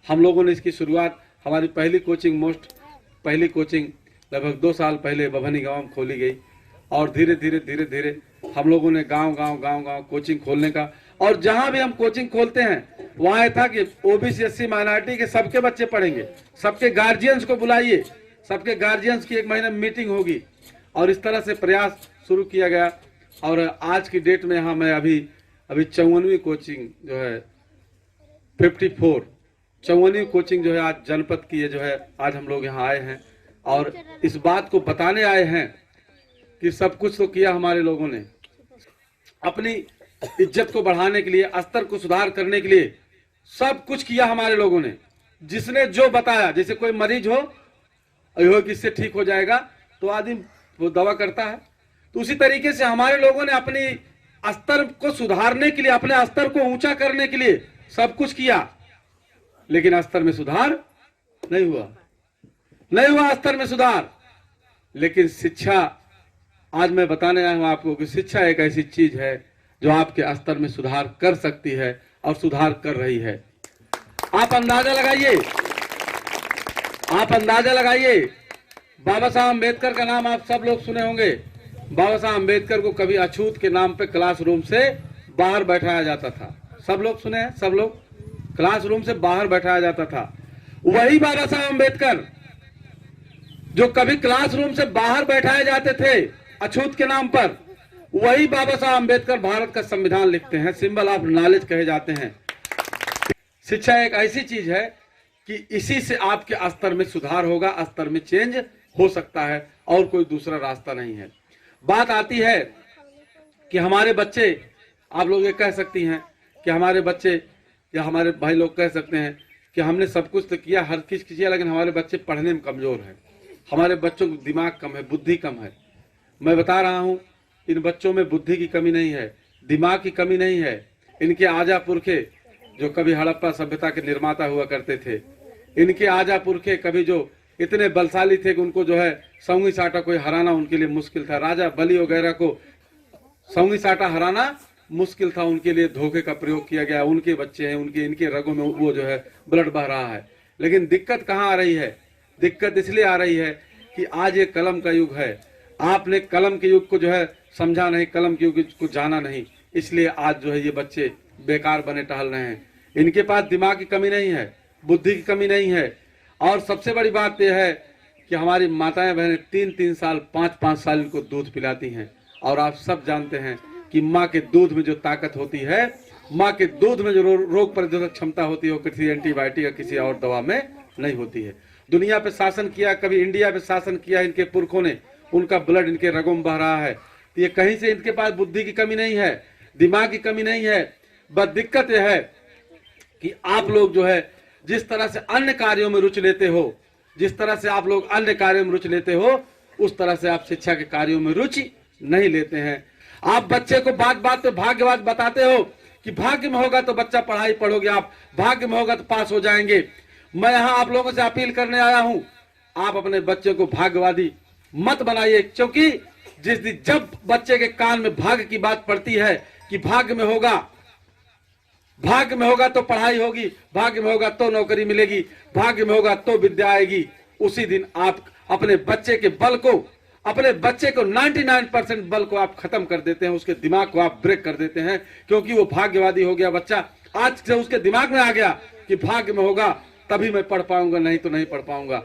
हम लोगों ने इसकी शुरुआत, हमारी पहली कोचिंग लगभग 2 साल पहले बभनी गांव में खोली गई और धीरे धीरे हम लोगों ने गांव कोचिंग खोलने का, और जहां भी हम कोचिंग खोलते हैं वहां ये था कि ओबीसी एससी माइनॉरिटी के सबके बच्चे पढ़ेंगे, सबके गार्जियंस को बुलाइए, सबके गार्जियंस की 1 महीने में मीटिंग होगी, और इस तरह से प्रयास शुरू किया गया। और आज की डेट में यहाँ मैं अभी 54वीं कोचिंग जो है 54वीं कोचिंग जो है आज जनपद की है, जो है आज हम लोग यहाँ आए हैं और इस बात को बताने आए हैं कि सब कुछ तो किया हमारे लोगों ने, अपनी इज्जत को बढ़ाने के लिए, स्तर को सुधार करने के लिए सब कुछ किया हमारे लोगों ने। जिसने जो बताया, जैसे कोई मरीज हो कि इससे ठीक हो जाएगा तो आदमी वो दवा करता है, तो उसी तरीके से हमारे लोगों ने अपनी स्तर को सुधारने के लिए, अपने स्तर को ऊंचा करने के लिए सब कुछ किया, लेकिन स्तर में सुधार नहीं हुआ स्तर में सुधार। लेकिन शिक्षा, आज मैं बताने आया हूं आपको कि शिक्षा एक ऐसी चीज है जो आपके स्तर में सुधार कर सकती है और सुधार कर रही है। आप अंदाजा लगाइए, बाबा साहब अम्बेडकर का नाम आप सब लोग सुने होंगे। बाबा साहब अम्बेडकर को कभी अछूत के नाम पे क्लासरूम से बाहर बैठाया जाता था, सब लोग सुने हैं, सब लोग, क्लासरूम से बाहर बैठाया जाता था। वही बाबा साहब अम्बेडकर जो कभी क्लासरूम से बाहर बैठाए जाते थे अछूत के नाम पर, वही बाबा साहब अम्बेडकर भारत का संविधान लिखते हैं, सिंबल ऑफ नॉलेज कहे जाते हैं। शिक्षा एक ऐसी चीज है कि इसी से आपके स्तर में सुधार होगा, स्तर में चेंज हो सकता है, और कोई दूसरा रास्ता नहीं है। बात आती है कि हमारे बच्चे, आप लोग ये कह सकती हैं कि हमारे बच्चे या हमारे भाई लोग कह सकते हैं कि हमने सब कुछ तो किया, हर चीज किया, लेकिन हमारे बच्चे पढ़ने में कमजोर हैं, हमारे बच्चों को दिमाग कम है, बुद्धि कम है। मैं बता रहा हूं, इन बच्चों में बुद्धि की कमी नहीं है, दिमाग की कमी नहीं है। इनके आजा पुरखे जो कभी हड़प्पा सभ्यता के निर्माता हुआ करते थे, इनके आजा पुरखे कभी जो इतने बलशाली थे कि उनको जो है सौंगी साटा कोई हराना उनके लिए मुश्किल था। राजा बलि वगैरह को सौंगी साटा हराना मुश्किल था, उनके लिए धोखे का प्रयोग किया गया। उनके बच्चे हैं, इनके रगों में वो जो है ब्लड बह रहा है। लेकिन दिक्कत कहाँ आ रही है? दिक्कत इसलिए आ रही है कि आज ये कलम का युग है। आपने कलम के युग को जो है समझा नहीं, कलम के युग को जाना नहीं, इसलिए आज जो है ये बच्चे बेकार बने टहल रहे हैं। इनके पास दिमाग की कमी नहीं है, बुद्धि की कमी नहीं है। और सबसे बड़ी बात यह है कि हमारी माताएं बहनें 3-3 साल 5-5 साल इनको दूध पिलाती हैं, और आप सब जानते हैं कि माँ के दूध में जो ताकत होती है, माँ के दूध में जो रोग प्रतिरोधक क्षमता होती है, वो किसी एंटीबायोटिक या किसी और दवा में नहीं होती है। दुनिया पे शासन किया, कभी इंडिया पे शासन किया इनके पुरखों ने, उनका ब्लड इनके रगों में बह रहा है। तो ये कहीं से इनके पास बुद्धि की कमी नहीं है, दिमाग की कमी नहीं है। बस दिक्कत यह है कि आप लोग जो है जिस तरह से अन्य कार्यों में रुचि लेते हो, जिस तरह से आप लोग अन्य कार्यों में रुचि लेते हो, उस तरह से आप शिक्षा के कार्यों में रुचि नहीं लेते हैं। आप बच्चे को बात बात पे भाग्यवाद बताते हो कि भाग्य में होगा तो बच्चा पढ़ाई पढ़ोगे, आप भाग्य में होगा तो पास हो जाएंगे। मैं यहाँ आप लोगों से अपील करने आया हूँ, आप अपने बच्चे को भाग्यवादी मत बनाइए, क्योंकि जब बच्चे के कान में भाग्य की बात पड़ती है कि भाग्य में होगा तो पढ़ाई होगी, भाग्य में होगा तो नौकरी मिलेगी, भाग्य में होगा तो विद्या आएगी, उसी दिन आप अपने बच्चे के बल को, अपने बच्चे को 99% बल को आप खत्म कर देते हैं, उसके दिमाग को आप ब्रेक कर देते हैं, क्योंकि वो भाग्यवादी हो गया बच्चा। आज से उसके दिमाग में आ गया कि भाग्य में होगा तभी मैं पढ़ पाऊंगा, नहीं तो नहीं पढ़ पाऊंगा।